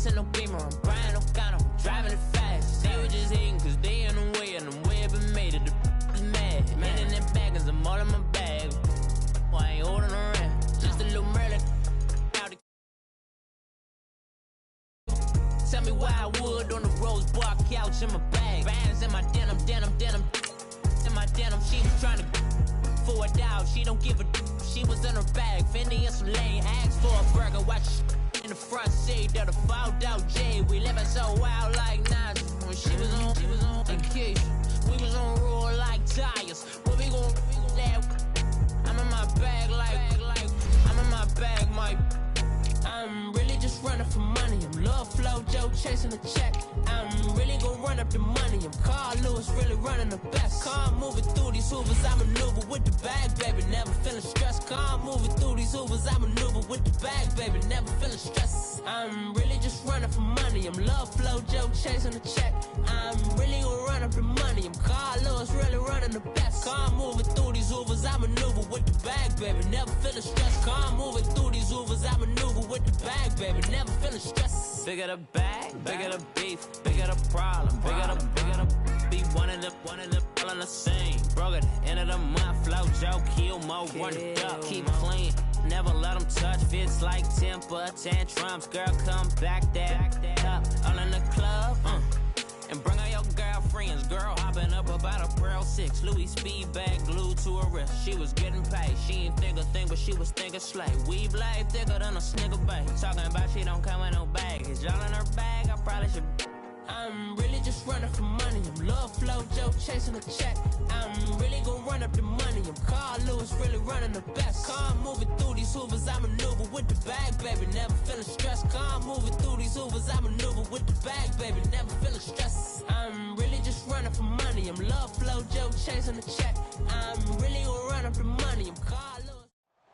in no beamer, I'm Brian O'Connor, I'm driving it fast. They were just hating cause they in the way, and the way I've been made it, the is mad. Man in that bag, cause I'm all in my bag. Well, I ain't holding around, just a little Merlin. Tell me why I would on the rose bar couch in my bag. Bands in my denim. In my denim, she was trying to for it out. She don't give a she was in her bag. Fendi and some lane, asked for a burger. Watch in the front seat of the fouled out J. We living so wild like Nas. When she was on vacation, we was on roll like tires. What we gon' laugh? I'm in my bag like I'm in my bag, Mike. I'm really just running for money. I'm Love Flow Joe chasing the check. I'm really gonna run up the money. I'm Carl Lewis, really running the best. Car moving through these hoovers, I maneuver with the bag, baby. Never feeling stressed. Car moving through these hoovers, I maneuver with the bag, baby. Never feeling stressed. I'm really just running for money. I'm Love Flow Joe chasing the check. I'm really gonna run up the money. I'm Carl Lewis, really running the best. Car moving through these hoovers, I maneuver with the bag, baby. Never feeling stressed. Car moving through these hoovers, I maneuver with the bag, baby. Never feeling stressed. Bigger the bag, bigger the beef, bigger the problem, bigger the be one in the all in the same. Broke at the end of the month, flow Joe, kill mo, run it up, keep clean. Never let them touch, fits like temper tantrums. Girl, come back that up, all in the club, and bring all your girlfriends. Girl hopping up about a Pearl 6 Louis speed bag glued to her wrist. She was getting paid, she ain't think a thing, but she was thinking slay. We blade thicker than a snicker bag. Talking about she don't come with no baggage. All in her bag, I probably should. I'm really just running for money. I'm Love Flow Joe chasing a check. I'm really gonna run up the money. I'm Carl Lewis, really running the best. Car moving through these hoovers, I maneuver with the bag, baby. Never feeling stressed. Car moving through these hoovers, I maneuver with the bag, baby. Never feeling stressed. I'm really just running for money. I'm Love Flow Joe chasing the check. I'm really gonna run up the money. I'm Carl Lewis.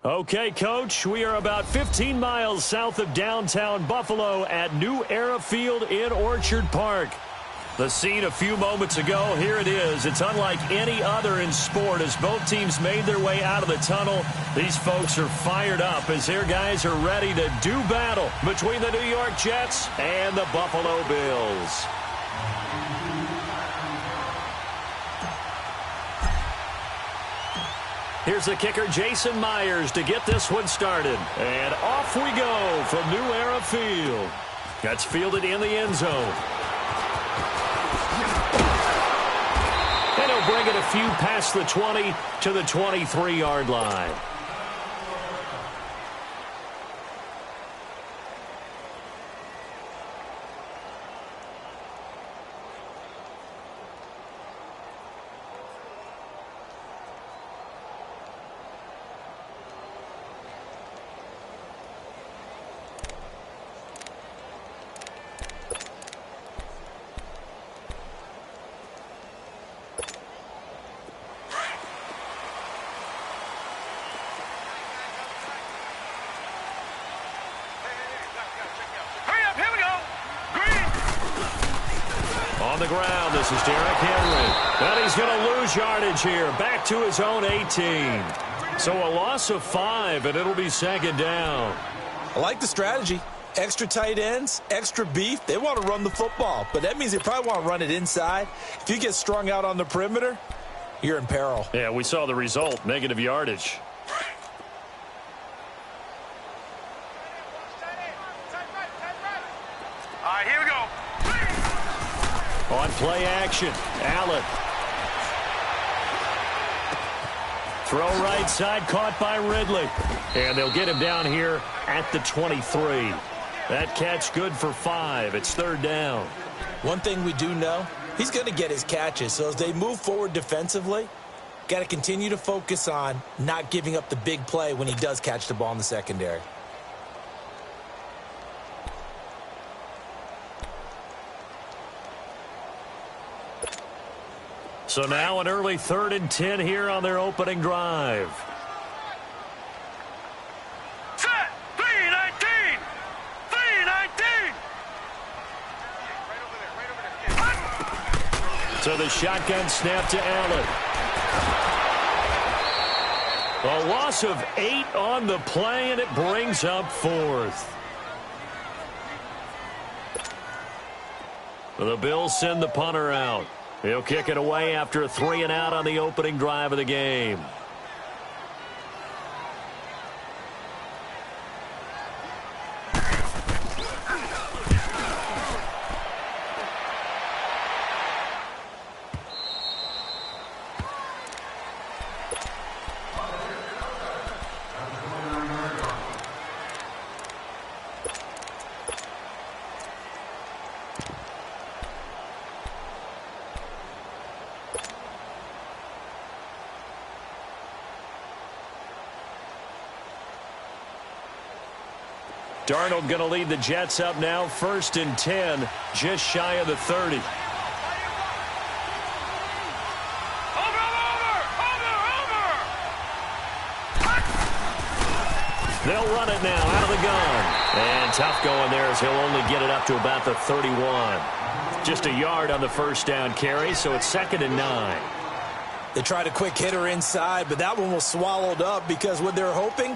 Okay, Coach, we are about 15 miles south of downtown Buffalo at New Era Field in Orchard Park. The scene a few moments ago, here it is. It's unlike any other in sport as both teams made their way out of the tunnel. These folks are fired up as their guys are ready to do battle between the New York Jets and the Buffalo Bills. Here's the kicker, Jason Myers, to get this one started. And off we go from New Era Field. That's fielded in the end zone. And he'll bring it a few past the 20 to the 23-yard line. On the ground, this is Derrick Henry. And he's going to lose yardage here. Back to his own 18. So a loss of 5, and it'll be second down. I like the strategy. Extra tight ends, extra beef. They want to run the football, but that means they probably want to run it inside. If you get strung out on the perimeter, you're in peril. Yeah, we saw the result, negative yardage. All right, here we go. On play action, Allen. Throw right side, caught by Ridley. And they'll get him down here at the 23. That catch good for 5. It's third down. One thing we do know, he's going to get his catches. So as they move forward defensively, got to continue to focus on not giving up the big play when he does catch the ball in the secondary. So now an early 3rd and 10 here on their opening drive. Set! 3-19! 3-19! So the shotgun snap to Allen. A loss of 8 on the play, and it brings up 4th. The Bills send the punter out. He'll kick it away after a 3-and-out on the opening drive of the game. Darnold going to lead the Jets up now, 1st and 10, just shy of the 30. They'll run it now out of the gun. And tough going there as he'll only get it up to about the 31. Just a yard on the first down carry, so it's 2nd and 9. They tried a quick hitter inside, but that one was swallowed up because what they're hoping,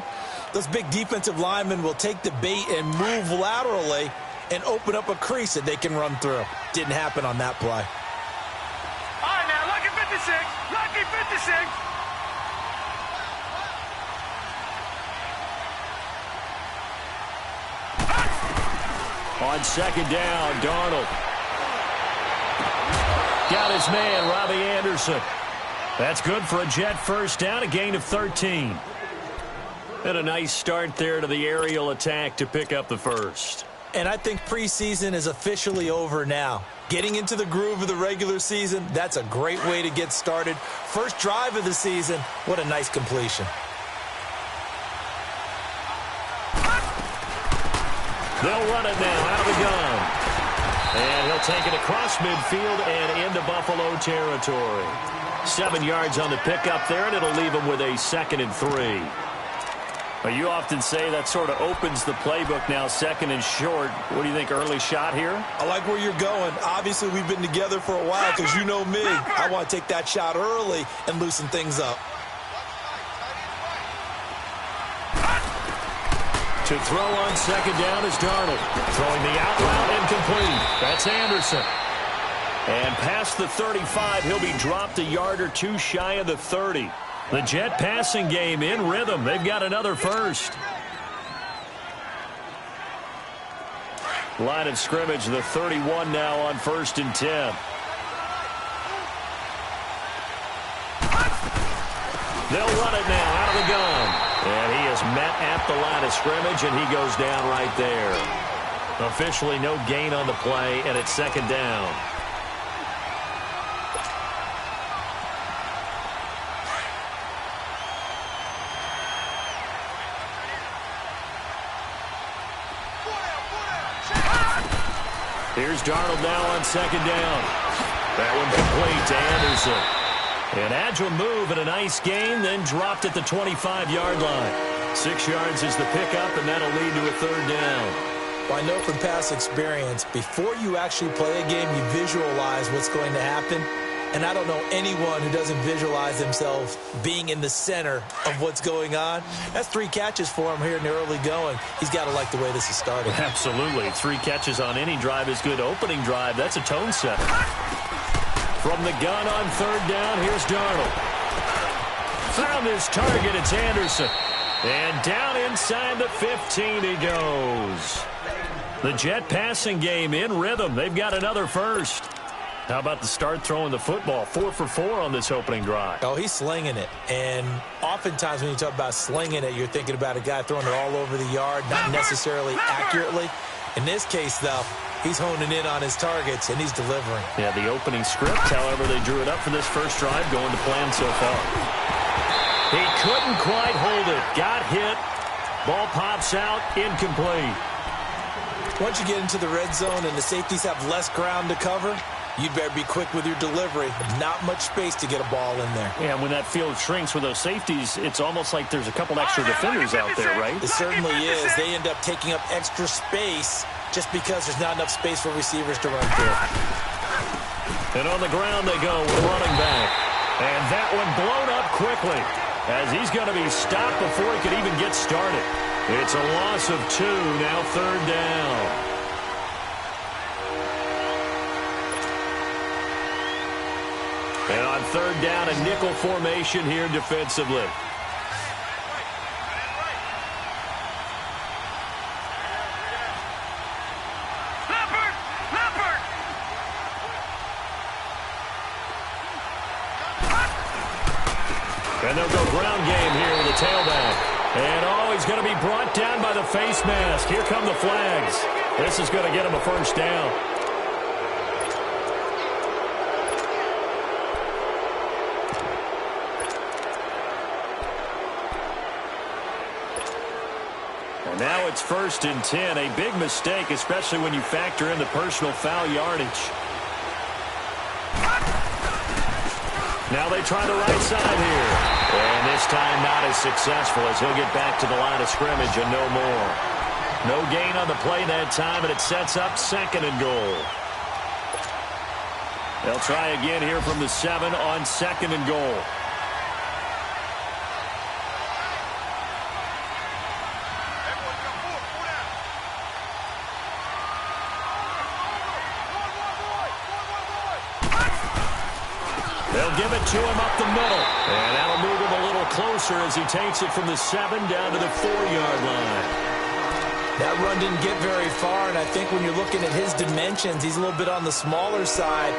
those big defensive linemen will take the bait and move laterally and open up a crease that they can run through. Didn't happen on that play. All right, now, lucky 56. Lucky 56. On 2nd down, Darnold. Got his man, Robbie Anderson. That's good for a Jet first down, a gain of 13. And a nice start there to the aerial attack to pick up the first. And I think preseason is officially over now. Getting into the groove of the regular season, that's a great way to get started. First drive of the season, what a nice completion. They'll run it now out of the gun. And he'll take it across midfield and into Buffalo territory. 7 yards on the pickup there, and it'll leave him with a 2nd and 3. Well, you often say that sort of opens the playbook now, 2nd and short. What do you think, early shot here? I like where you're going. Obviously, we've been together for a while because you know me. I want to take that shot early and loosen things up. To throw on 2nd down is Darnold. Throwing the out route incomplete. That's Anderson. And past the 35, he'll be dropped a yard or two shy of the 30. The Jet passing game in rhythm. They've got another first. Line of scrimmage, the 31 now on 1st and 10. They'll run it now out of the gun. And he is met at the line of scrimmage, and he goes down right there. Officially no gain on the play, and it's 2nd down. Here's Darnold now on 2nd down. That one complete to Anderson. An agile move and a nice gain, then dropped at the 25-yard line. 6 yards is the pickup, and that'll lead to a 3rd down. Well, I know from past experience, before you actually play a game, you visualize what's going to happen. And I don't know anyone who doesn't visualize themselves being in the center of what's going on. That's 3 catches for him here in the early going. He's got to like the way this is starting. Absolutely. 3 catches on any drive is good. Opening drive, that's a tone setter. From the gun on 3rd down, here's Darnold. Found his target, it's Anderson. And down inside the 15 he goes. The Jet passing game in rhythm. They've got another first. How about the start throwing the football? 4 for 4 on this opening drive. Oh, he's slinging it. And oftentimes when you talk about slinging it, you're thinking about a guy throwing it all over the yard, not necessarily accurately. In this case, though, he's honing in on his targets, and he's delivering. Yeah, the opening script, however, they drew it up for this first drive, going to plan so far. He couldn't quite hold it. Got hit. Ball pops out, incomplete. Once you get into the red zone and the safeties have less ground to cover, you'd better be quick with your delivery. Not much space to get a ball in there. Yeah, when that field shrinks with those safeties, it's almost like there's a couple extra defenders out there, right? It certainly is. They end up taking up extra space just because there's not enough space for receivers to run through. And on the ground they go with running back. And that one blown up quickly as he's going to be stopped before he could even get started. It's a loss of 2, now 3rd down. And on third down, a nickel formation here defensively. And they'll go ground game here with the tailback. And, he's going to be brought down by the face mask. Here come the flags. This is going to get him a first down. And now it's 1st and 10. A big mistake, especially when you factor in the personal foul yardage. Now they try the right side here. And this time not as successful as he'll get back to the line of scrimmage and no more. No gain on the play that time, and it sets up 2nd and goal. They'll try again here from the 7 on 2nd and goal. They'll give it to him up the middle. And that'll move him a little closer as he takes it from the 7 down to the 4-yard line. That run didn't get very far, and I think when you're looking at his dimensions, he's a little bit on the smaller side.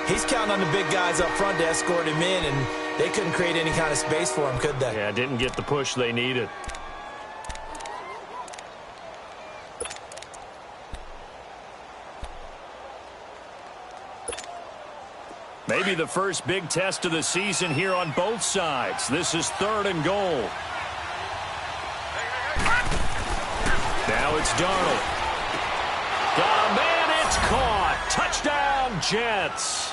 He's counting on the big guys up front to escort him in, and they couldn't create any kind of space for him, could they? Yeah, didn't get the push they needed. Maybe the first big test of the season here on both sides. This is 3rd and goal. Now it's Darnold. Got a man, it's caught. Touchdown, Jets.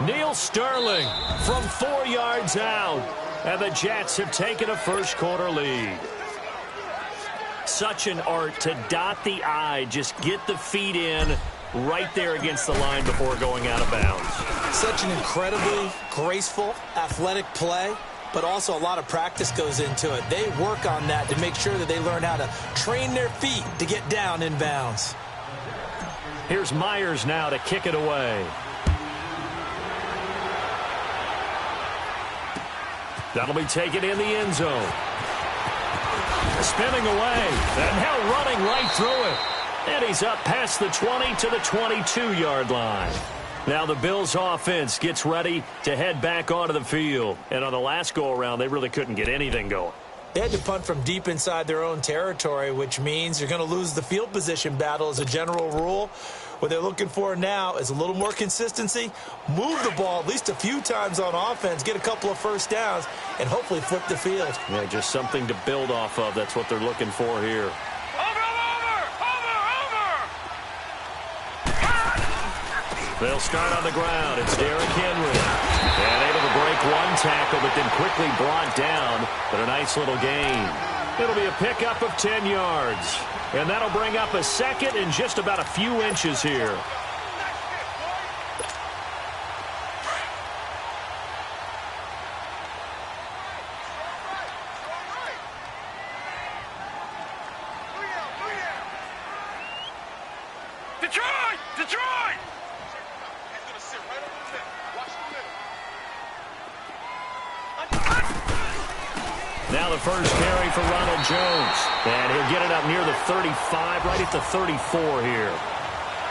Neil Sterling from 4 yards out. And the Jets have taken a first-quarter lead. Such an art to dot the I, just get the feet in right there against the line before going out of bounds. Such an incredibly graceful, athletic play, but also a lot of practice goes into it. They work on that to make sure that they learn how to train their feet to get down in bounds. Here's Myers now to kick it away. That'll be taken in the end zone. Spinning away, and now running right through it. And he's up past the 20 to the 22-yard line. Now the Bills offense gets ready to head back onto the field. And on the last go-around, they really couldn't get anything going. They had to punt from deep inside their own territory, which means you're going to lose the field position battle as a general rule. What they're looking for now is a little more consistency, move the ball at least a few times on offense, get a couple of first downs, and hopefully flip the field. Yeah, just something to build off of. That's what they're looking for here. They'll start on the ground. It's Derrick Henry. And able to break one tackle, but then quickly brought down. But a nice little gain. It'll be a pickup of 10 yards. And that'll bring up a 2nd and just about a few inches here. Detroit! Detroit! Now the first carry for Ronald Jones. And he'll get it up near the 35, right at the 34 here.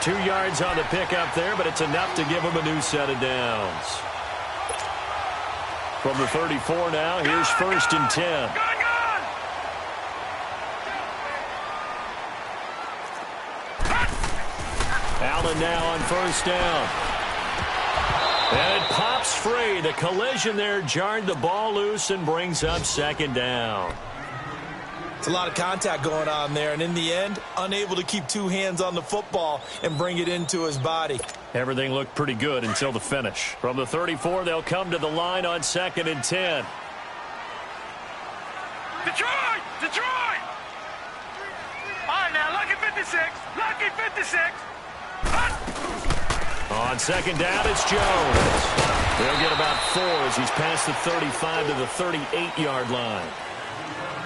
2 yards on the pickup there, but it's enough to give him a new set of downs. From the 34 now, here's 1st and 10. Allen now on 1st down. And it pops free. The collision there jarred the ball loose and brings up 2nd down. It's a lot of contact going on there, and in the end, unable to keep 2 hands on the football and bring it into his body. Everything looked pretty good until the finish. From the 34, they'll come to the line on 2nd and 10. Detroit! Detroit! All right, now, lucky 56. Lucky 56. On 2nd down, it's Jones. They'll get about 4 as he's past the 35 to the 38-yard line.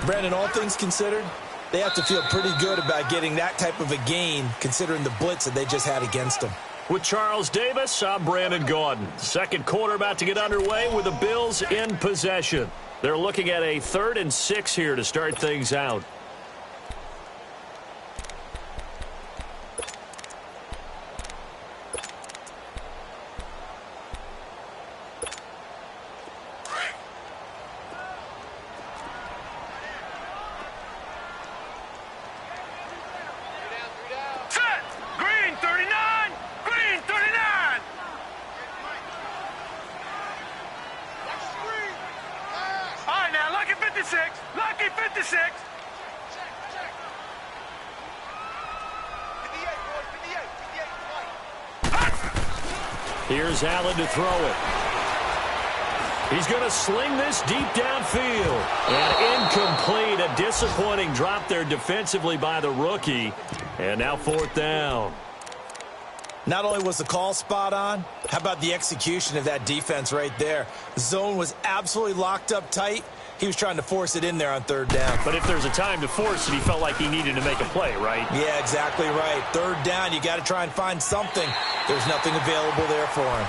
Brandon, all things considered, they have to feel pretty good about getting that type of a gain, considering the blitz that they just had against them. With Charles Davis, I'm Brandon Gaudin. Second quarter about to get underway with the Bills in possession. They're looking at a 3rd and 6 here to start things out. Lucky 56. Here's Allen to throw it. He's going to sling this deep downfield. And incomplete. A disappointing drop there defensively by the rookie. And now 4th down. Not only was the call spot on, how about the execution of that defense right there? The zone was absolutely locked up tight. He was trying to force it in there on 3rd down. But if there's a time to force it, he felt like he needed to make a play, right? Yeah, exactly right. 3rd down, you got to try and find something. There's nothing available there for him.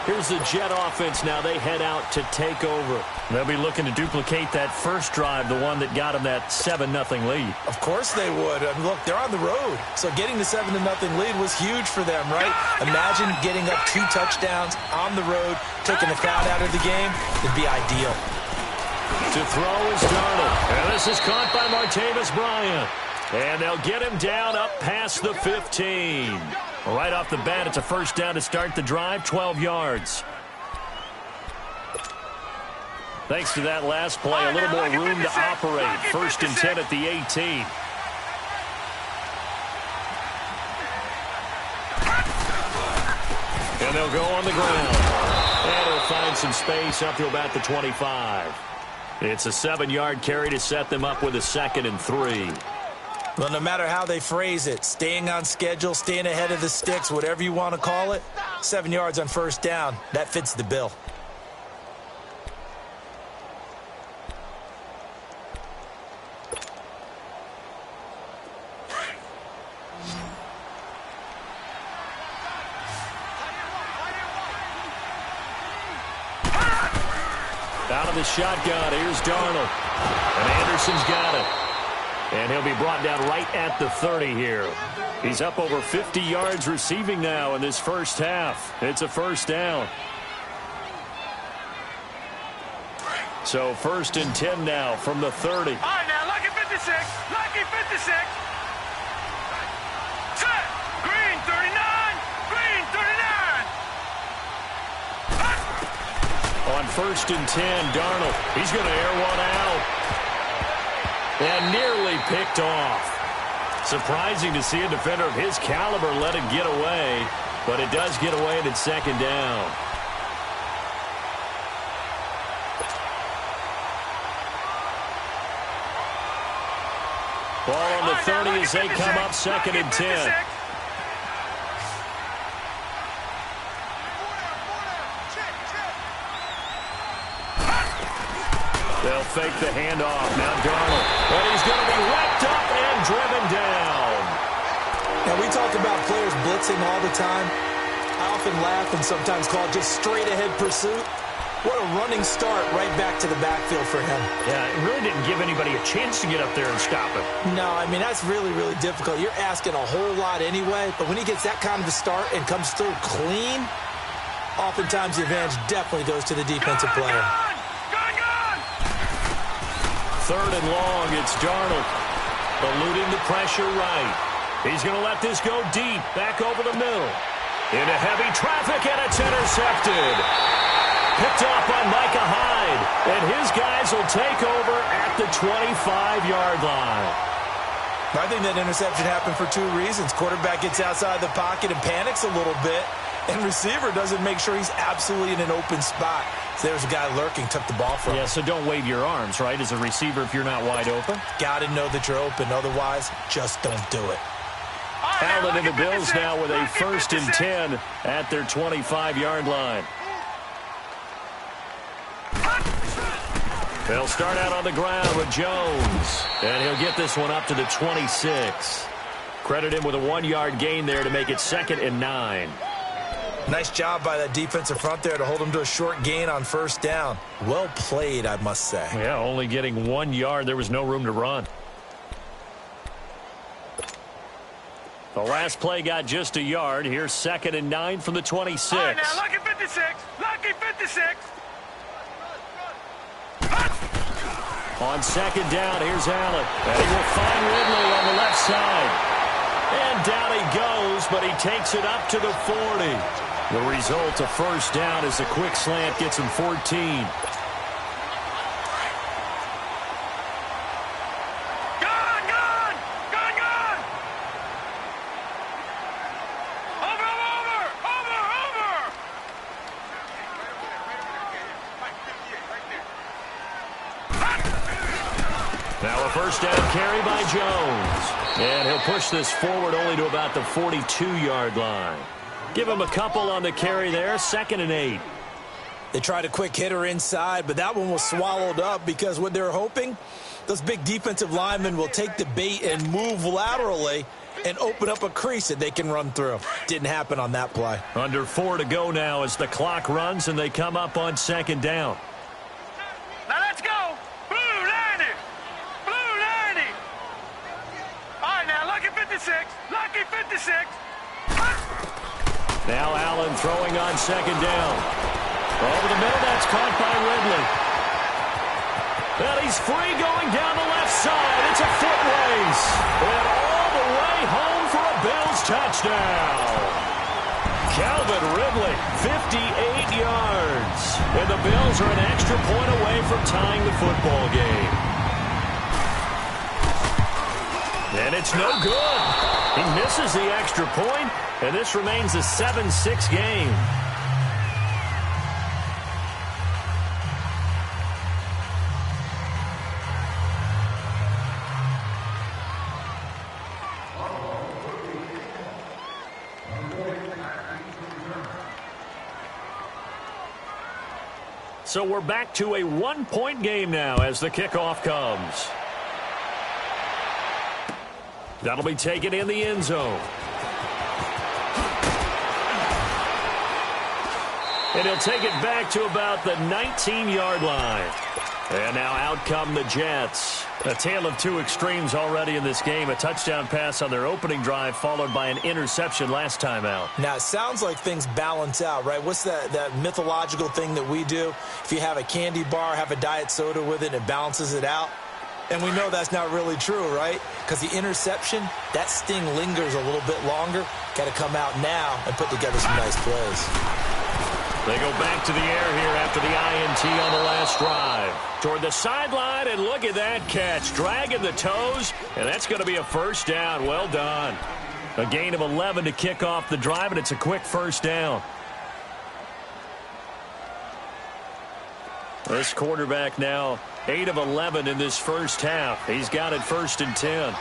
Here's the Jet offense now. They head out to take over. They'll be looking to duplicate that first drive, the one that got them that 7-0 lead. Of course they would. I mean, look, they're on the road. So getting the 7-0 lead was huge for them, right? Imagine getting up 2 touchdowns on the road, taking the crowd out of the game. It'd be ideal. To throw is Darnold. And this is caught by Martavis Bryant. And they'll get him down up past the 15. Right off the bat, it's a first down to start the drive, 12 yards. Thanks to that last play, a little more room to operate. 1st and 10 at the 18. And they'll go on the ground. And he'll find some space up to about the 25. It's a 7-yard carry to set them up with a 2nd and 3. Well, no matter how they phrase it, staying on schedule, staying ahead of the sticks, whatever you want to call it, 7 yards on 1st down, that fits the bill. Out of the shotgun, here's Darnold. And Anderson's got it. And he'll be brought down right at the 30 here. He's up over 50 yards receiving now in this first half. It's a first down. So 1st and 10 now from the 30. All right, now, lucky 56. Lucky 56. Set. Green 39. Green 39. On 1st and 10, Darnold. He's going to air one out. And nearly picked off. Surprising to see a defender of his caliber let it get away. But it does get away and it's 2nd down. Ball on the 30 as they come up 2nd and 10. They'll fake the handoff. Now Darnold. And he's going to be wrapped up and driven down. Now, we talk about players blitzing all the time. I often laugh and sometimes call it just straight-ahead pursuit. What a running start right back to the backfield for him. Yeah, it really didn't give anybody a chance to get up there and stop him. No, I mean, that's really, really difficult. You're asking a whole lot anyway, but when he gets that kind of a start and comes through clean, oftentimes the advantage definitely goes to the defensive player. 3rd and long, it's Darnold. Eluding the pressure right. He's going to let this go deep, back over the middle. Into heavy traffic, and it's intercepted. Picked off by Micah Hyde. And his guys will take over at the 25-yard line. I think that interception happened for 2 reasons. Quarterback gets outside the pocket and panics a little bit. And receiver doesn't make sure he's absolutely in an open spot. So there's a guy lurking, took the ball from him. Yeah, so don't wave your arms, right, as a receiver if you're not wide open. Got to know that you're open. Otherwise, just don't do it. Allen and the Bills now with a 1st and 10 at their 25-yard line. They'll start out on the ground with Jones. And he'll get this one up to the 26. Credit him with a 1-yard gain there to make it 2nd and 9. Nice job by that defensive front there to hold him to a short gain on first down. Well played, I must say. Yeah, only getting 1 yard. There was no room to run. The last play got just a yard. Here's 2nd and 9 from the 26. All right, now, lucky 56. Lucky 56. On 2nd down, here's Allen. And he will find Ridley on the left side. And down he goes, but he takes it up to the 40. The result, a first down as the quick slant gets him 14. Now a first down carry by Jones. And he'll push this forward only to about the 42-yard line. Give him a couple on the carry there. 2nd and 8. They tried a quick hitter inside, but that one was swallowed up because what they're hoping, those big defensive linemen will take the bait and move laterally and open up a crease that they can run through. Didn't happen on that play. Under 4 to go now as the clock runs and they come up on 2nd down. Now let's go. Blue 90. Blue 90. All right, now, lucky 56. Lucky 56. Now Allen throwing on 2nd down. Over the middle, that's caught by Ridley. And he's free going down the left side. It's a foot race. And all the way home for a Bills touchdown. Calvin Ridley, 58 yards. And the Bills are an extra point away from tying the football game. And it's no good. He misses the extra point, and this remains a 7-6 game. So we're back to a 1-point game now as the kickoff comes. That'll be taken in the end zone. And he'll take it back to about the 19-yard line. And now out come the Jets. A tale of two extremes already in this game. A touchdown pass on their opening drive followed by an interception last time out. Now, it sounds like things balance out, right? What's that mythological thing that we do? If you have a candy bar, have a diet soda with it, it balances it out. And we know that's not really true, right? Because the interception, that sting lingers a little bit longer. Got to come out now and put together some nice plays. They go back to the air here after the INT on the last drive. Toward the sideline, and look at that catch. Dragging the toes, and that's going to be a first down. Well done. A gain of 11 to kick off the drive, and it's a quick first down. This quarterback now 8 of 11 in this first half. He's got it 1st and 10.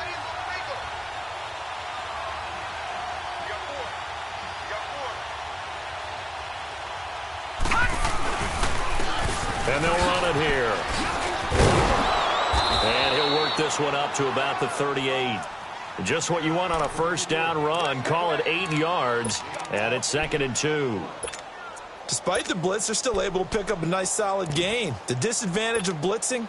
And they'll run it here. And he'll work this one up to about the 38. Just what you want on a first down run. Call it 8 yards. And it's 2nd and 2. Despite the blitz, they're still able to pick up a nice solid gain. The disadvantage of blitzing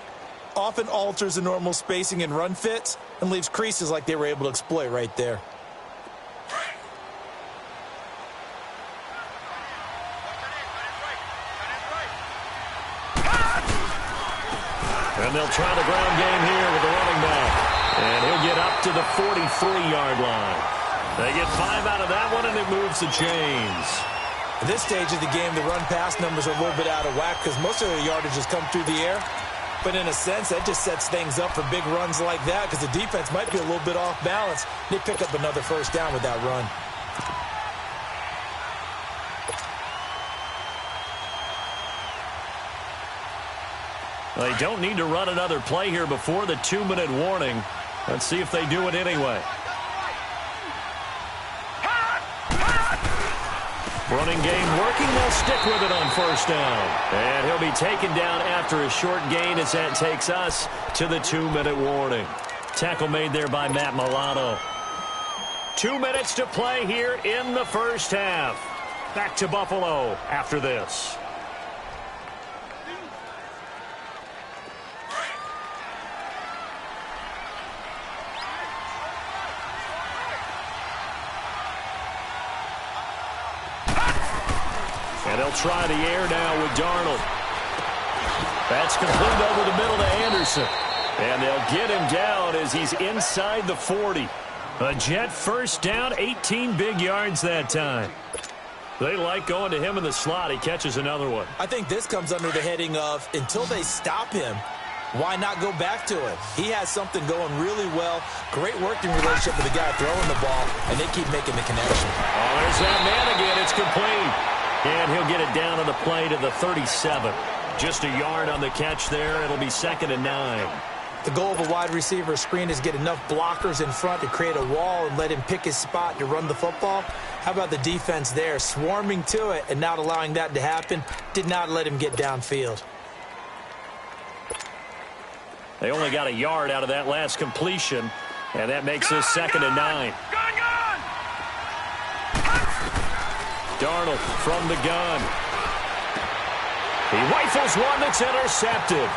often alters the normal spacing and run fits and leaves creases like they were able to exploit right there. And they'll try the ground game here with the running back. And he'll get up to the 43-yard line. They get 5 out of that one, and it moves the chains. At this stage of the game, the run-pass numbers are a little bit out of whack because most of their yardage has come through the air. But in a sense, that just sets things up for big runs like that because the defense might be a little bit off balance. They pick up another first down with that run. They don't need to run another play here before the 2-minute warning. Let's see if they do it anyway. Running game working. They'll stick with it on first down. And he'll be taken down after a short gain as that takes us to the 2-minute warning. Tackle made there by Matt Milano. 2 minutes to play here in the first half. Back to Buffalo after this. And they'll try the air now with Darnold. That's complete over the middle to Anderson. And they'll get him down as he's inside the 40. A Jet first down, 18 big yards that time. They like going to him in the slot. He catches another one. I think this comes under the heading of until they stop him, why not go back to him? He has something going really well. Great working relationship with the guy throwing the ball, and they keep making the connection. Oh, there's that man again. It's complete. And he'll get it down on the play to the 37. Just a yard on the catch there. It'll be 2nd and 9. The goal of a wide receiver screen is get enough blockers in front to create a wall and let him pick his spot to run the football. How about the defense there, swarming to it and not allowing that to happen? Did not let him get downfield. They only got a yard out of that last completion, and that makes this 2nd and 9. Darnold from the gun. He rifles one that's intercepted.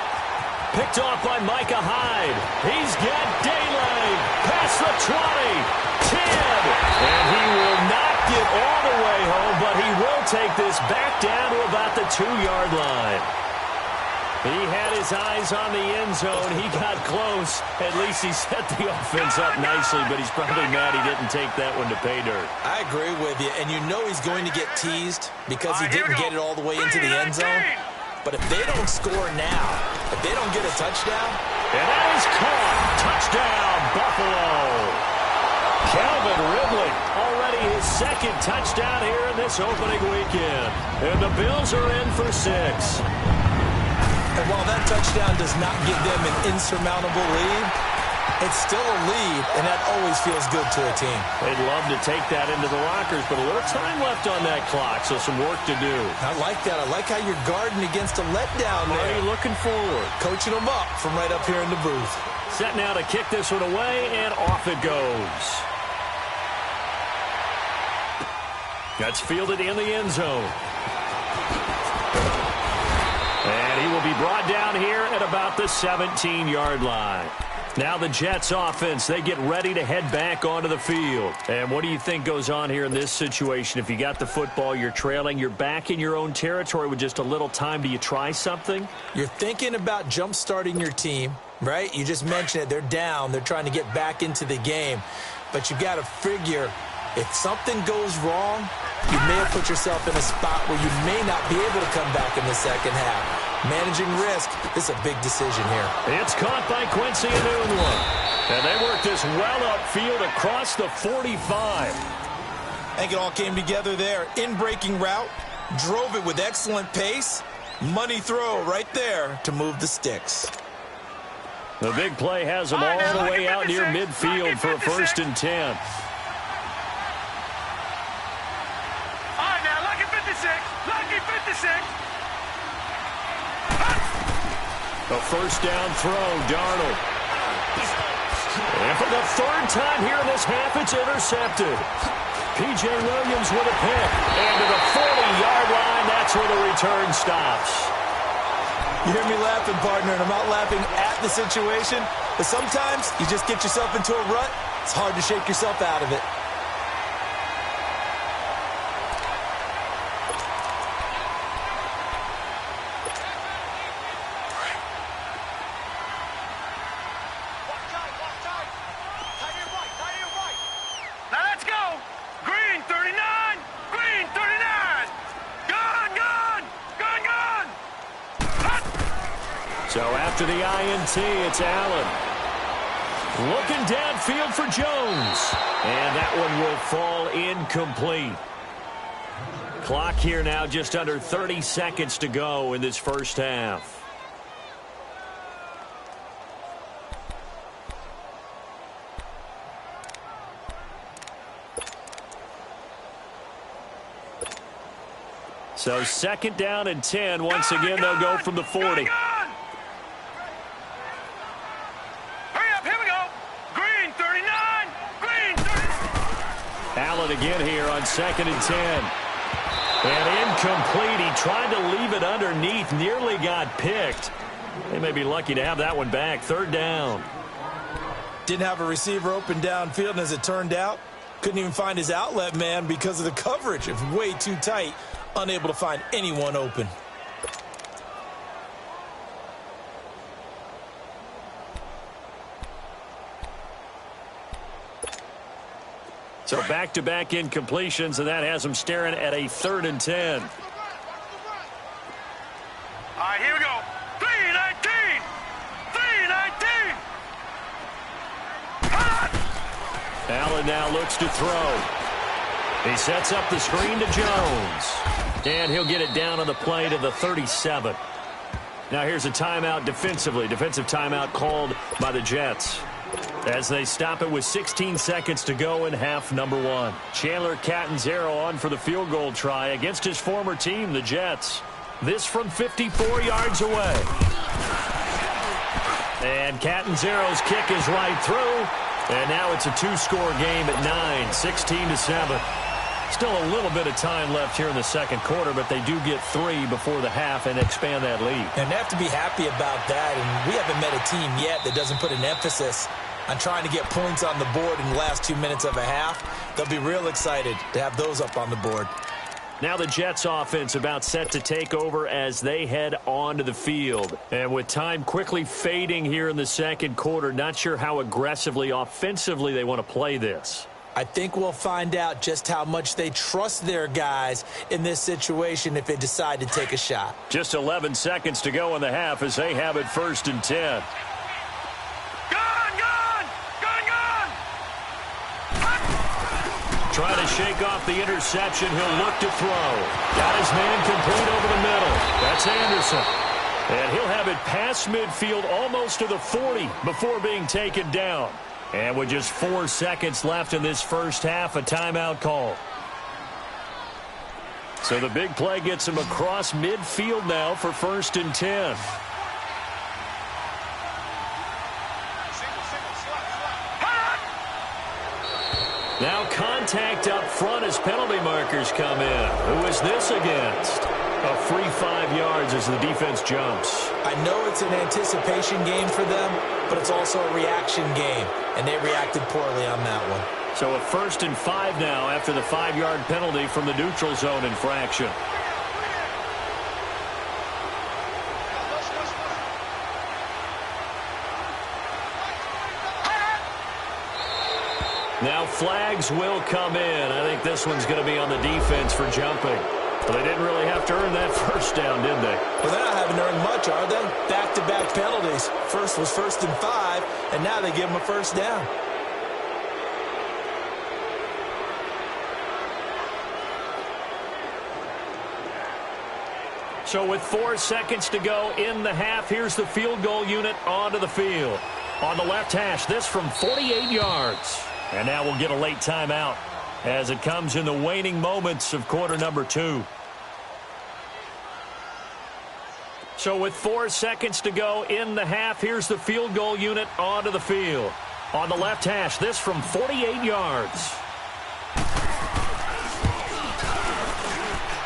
Picked off by Micah Hyde. He's got daylight. Past the 20. 10. And he will not get all the way home, but he will take this back down to about the 2-yard line. He had his eyes on the end zone. He got close. At least he set the offense up nicely, but he's probably mad he didn't take that one to pay dirt. I agree with you, and you know he's going to get teased because he didn't get it all the way into the end zone. But if they don't score now, if they don't get a touchdown. And that is caught. Touchdown, Buffalo. Calvin Ridley, already his 2nd touchdown here in this opening weekend. And the Bills are in for 6. And while that touchdown does not give them an insurmountable lead, it's still a lead, and that always feels good to a team. They'd love to take that into the lockers, but a little time left on that clock, so some work to do. I like that. I like how you're guarding against a letdown there. Already looking forward. Coaching them up from right up here in the booth. Set now to kick this one away, and off it goes. That's fielded in the end zone. And he will be brought down here at about the 17-yard line. Now the Jets offense, they get ready to head back onto the field. And what do you think goes on here in this situation? If you got the football, you're trailing, you're back in your own territory with just a little time. Do you try something? You're thinking about jump-starting your team, right? You just mentioned it. They're down. They're trying to get back into the game. But you got to figure if something goes wrong, you may have put yourself in a spot where you may not be able to come back in the second half. Managing risk, this is a big decision here. It's caught by Quincy Enunwa. And they work this well upfield across the 45. I think it all came together there. In-breaking route, drove it with excellent pace. Money throw right there to move the sticks. The big play has them all the way out near midfield for a 1st and 10. Lucky 56. A first down throw, Darnold. And for the 3rd time here in this half, it's intercepted. P.J. Williams with a pick. And to the 40-yard line, that's where the return stops. You hear me laughing, partner, and I'm not laughing at the situation, but sometimes you just get yourself into a rut. It's hard to shake yourself out of it. So after the INT, it's Allen. Looking downfield for Jones. And that one will fall incomplete. Clock here now just under 30 seconds to go in this first half. So 2nd down and 10. Once again, they'll go from the 40. again here on 2nd and 10. And incomplete. He tried to leave it underneath, nearly got picked. They may be lucky to have that one back. 3rd down. Didn't have a receiver open downfield, and as it turned out, couldn't even find his outlet man because of the coverage. It was way too tight, unable to find anyone open. So back-to-back incompletions, and that has them staring at a 3rd and 10. All right, here we go. 3-19. 3-19. Allen now looks to throw. He sets up the screen to Jones. And he'll get it down on the play to the 37. Now here's a timeout defensively. Defensive timeout called by the Jets, as they stop it with 16 seconds to go in half number 1. Chandler Catanzaro on for the field goal try against his former team, the Jets. This from 54 yards away. And Catanzaro's kick is right through. And now it's a 2-score game at 9, 16-7. Still a little bit of time left here in the 2nd quarter, but they do get 3 before the half and expand that lead. And they have to be happy about that. And we haven't met a team yet that doesn't put an emphasis on trying to get points on the board in the last 2 minutes of a half. They'll be real excited to have those up on the board. Now the Jets offense about set to take over as they head onto the field. And with time quickly fading here in the 2nd quarter, not sure how aggressively, offensively they want to play this. I think we'll find out just how much they trust their guys in this situation if they decide to take a shot. Just 11 seconds to go in the half as they have it 1st and 10. Trying to shake off the interception. He'll look to throw. Got his man complete over the middle. That's Anderson. And he'll have it past midfield almost to the 40 before being taken down. And with just 4 seconds left in this first half, a timeout call. So the big play gets him across midfield now for 1st and 10. Now contact up front as penalty markers come in. Who is this against? A free 5 yards as the defense jumps. I know it's an anticipation game for them, but it's also a reaction game, and they reacted poorly on that one. So a 1st and 5 now after the 5-yard penalty from the neutral zone infraction. Now flags will come in. I think this one's going to be on the defense for jumping. Well, they didn't really have to earn that 1st down, did they? Well, they're not having earned much, are they? Back-to-back penalties. First was 1st and 5, and now they give them a 1st down. So with 4 seconds to go in the half, here's the field goal unit onto the field. On the left hash, this from 48 yards. And now we'll get a late timeout as it comes in the waning moments of quarter number 2. So with 4 seconds to go in the half, here's the field goal unit onto the field. On the left hash, this from 48 yards.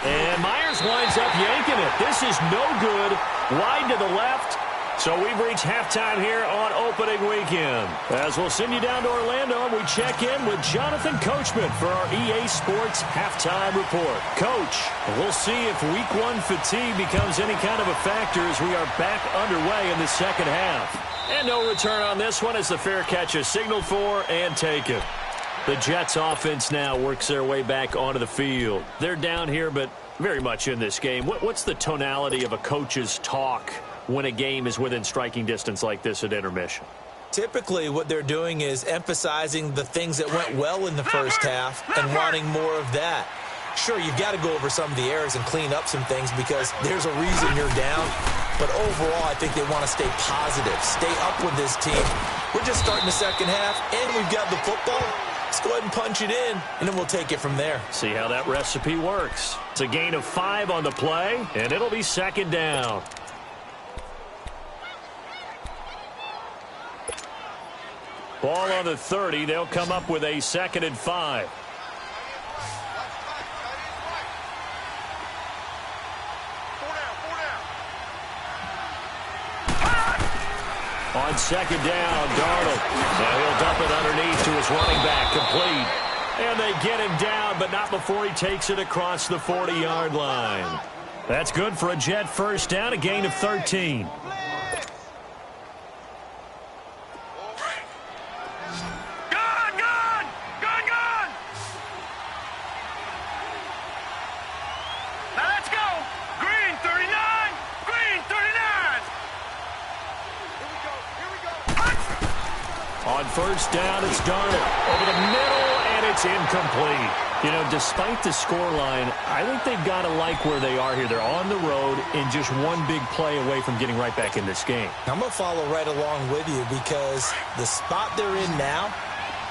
And Myers winds up yanking it. This is no good. Wide to the left. So we've reached halftime here on opening weekend. As we'll send you down to Orlando, we check in with Jonathan Coachman for our EA Sports Halftime Report. Coach, we'll see if Week 1 fatigue becomes any kind of a factor as we are back underway in the 2nd half. And no return on this one as the fair catch is signaled for and taken. The Jets offense now works their way back onto the field. They're down here, but very much in this game. What's the tonality of a coach's talk when a game is within striking distance like this at intermission? Typically, what they're doing is emphasizing the things that went well in the first half and wanting more of that. Sure, you've got to go over some of the errors and clean up some things because there's a reason you're down. But overall, I think they want to stay positive, stay up with this team. We're just starting the 2nd half, and we've got the football. Let's go ahead and punch it in, and then we'll take it from there. See how that recipe works. It's a gain of 5 on the play, and it'll be 2nd down. Ball on the 30. They'll come up with a 2nd and 5. On second down, Darnold. Now he'll dump it underneath to his running back, complete. And they get him down, but not before he takes it across the 40-yard line. That's good for a Jet first down, a gain of 13. On first down, it's Darnold over the middle, and it's incomplete. You know, despite the scoreline, I think they've got to like where they are here. They're on the road and just one big play away from getting right back in this game. I'm going to follow right along with you because the spot they're in now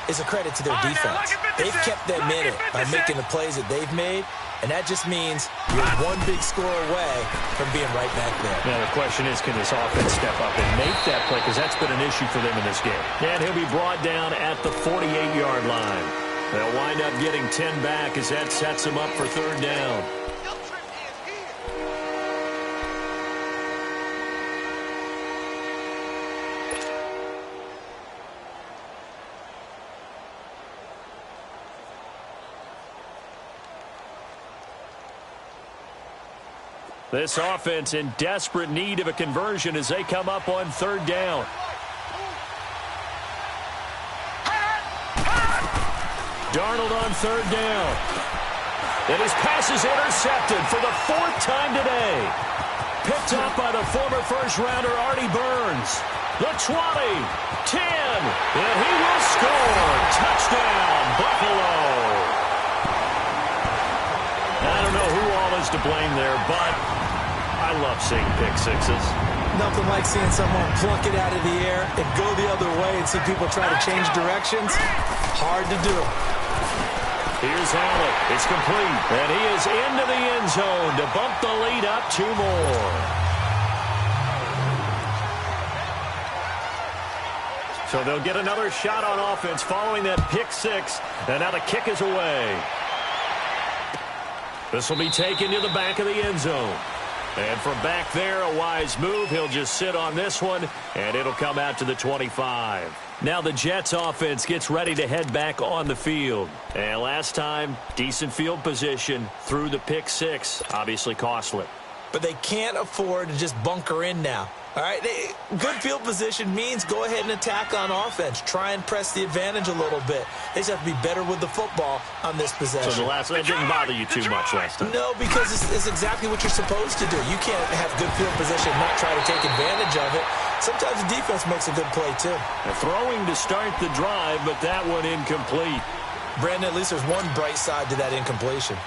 is a credit to their defense. They've kept them in it by making the plays that they've made, and that just means you're one big score away from being right back there. Now, the question is, can this offense step up and make that play? Because that's been an issue for them in this game. And he'll be brought down at the 48-yard line. They'll wind up getting 10 back as that sets them up for third down. This offense in desperate need of a conversion as they come up on third down. Darnold on third down. And his pass is intercepted for the fourth time today. Picked up by the former first-rounder Artie Burns. The 20, 10, and he will score. Touchdown, Buffalo. I don't know who all is to blame there, but I love seeing pick sixes. Nothing like seeing someone plunk it out of the air and go the other way and see people try to change directions. Hard to do. Here's Allen. It's complete. And he is into the end zone to bump the lead up 2 more. So they'll get another shot on offense following that pick six. And now the kick is away. This will be taken to the back of the end zone. And from back there, a wise move. He'll just sit on this one, and it'll come out to the 25. Now the Jets offense gets ready to head back on the field. And last time, decent field position through the pick six. Obviously costly. But they can't afford to just bunker in now. All right, good field position means go ahead and attack on offense. Try and press the advantage a little bit. They just have to be better with the football on this possession. So the last one didn't bother you too much last time? No, because it's exactly what you're supposed to do. You can't have good field position and not try to take advantage of it. Sometimes the defense makes a good play, too. They're throwing to start the drive, but that one incomplete. Brandon, at least there's one bright side to that incompletion.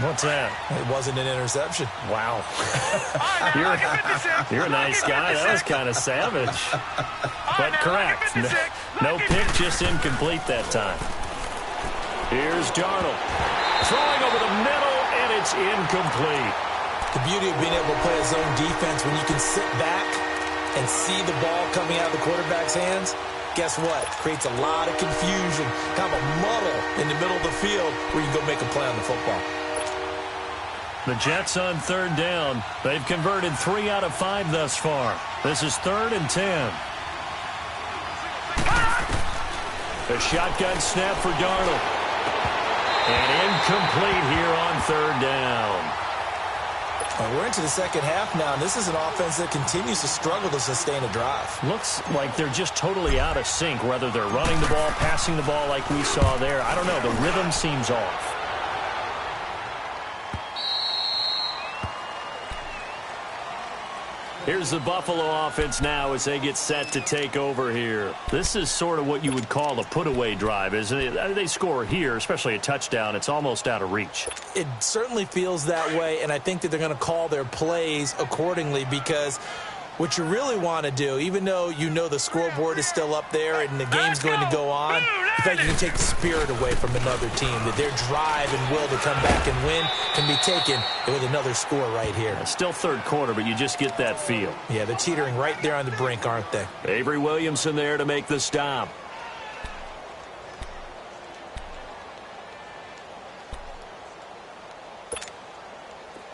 What's that? It wasn't an interception. Wow. You're a nice guy. That was kind of savage. But correct. No pick, just incomplete that time. Here's Darnold. Throwing over the middle, and it's incomplete. The beauty of being able to play a zone defense when you can sit back and see the ball coming out of the quarterback's hands, guess what? Creates a lot of confusion, kind of a muddle in the middle of the field where you can go make a play on the football. The Jets on third down. They've converted 3 out of 5 thus far. This is 3rd and 10. A shotgun snap for Darnold. And incomplete here on third down. We're into the second half now, and this is an offense that continues to struggle to sustain a drive. Looks like they're just totally out of sync, whether they're running the ball, passing the ball like we saw there. I don't know. The rhythm seems off. Here's the Buffalo offense now as they get set to take over here. This is sort of what you would call a put-away drive, isn't it? They score here, especially a touchdown. It's almost out of reach. It certainly feels that way, and I think that they're going to call their plays accordingly because what you really want to do, even though you know the scoreboard is still up there and the game's going to go on, in fact, you can take the spirit away from another team, that their drive and will to come back and win can be taken with another score right here. It's still third quarter, but you just get that feel. Yeah, they're teetering right there on the brink, aren't they? Avery Williamson there to make the stop.